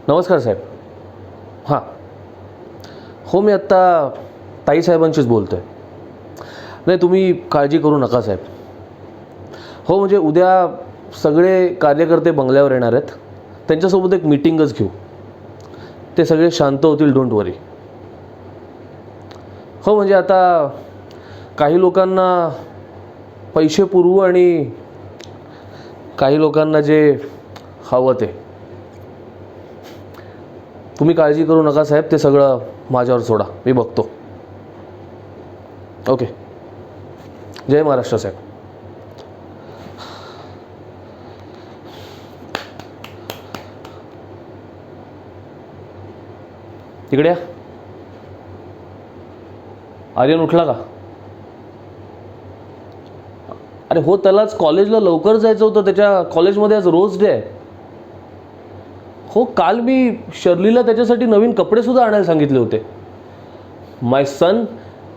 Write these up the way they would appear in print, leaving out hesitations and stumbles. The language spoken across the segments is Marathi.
नमस्कार साहेब. हां, हो मी आत्ता ताईसाहेबांशीच बोलतो आहे. नाही, तुम्ही काळजी करू नका साहेब. हो म्हणजे उद्या सगळे कार्यकर्ते बंगल्यावर येणार आहेत. त्यांच्यासोबत एक मीटिंगच घेऊ. ते सगळे शांत होतील, डोंट वरी. हो म्हणजे आता काही लोकांना पैसे पुरवू आणि काही लोकांना जे हवं ते. तुम्ही काळजी करू नका साहेब, ते सगळं माझ्यावर सोडा, मी बघतो. ओके, जय महाराष्ट्र साहेब. इकडे या. आर्यन उठला का? अरे हो, त्यालाच कॉलेजला लवकर जायचं होतं. त्याच्या कॉलेजमध्ये आज रोज डे आहे. हो, काल मी शर्लीला त्याच्यासाठी नवीन कपडेसुद्धा आणायला सांगितले होते. My son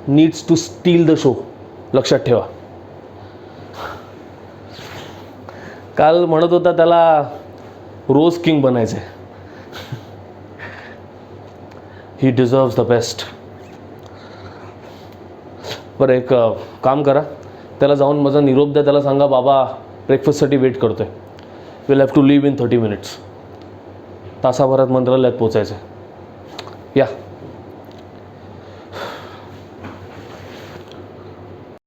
needs to steal the show, लक्षात ठेवा. काल म्हणत होता त्याला रोज किंग बनायचं आहे. ही डिझर्व्स द बेस्ट. बरं, एक काम करा, त्याला जाऊन माझा निरोप द्या. त्याला सांगा बाबा ब्रेकफास्टसाठी वेट करतोय. Will have to leave in 30 minutes. तासाभरात मंत्रालयात पोचायचं आहे. या.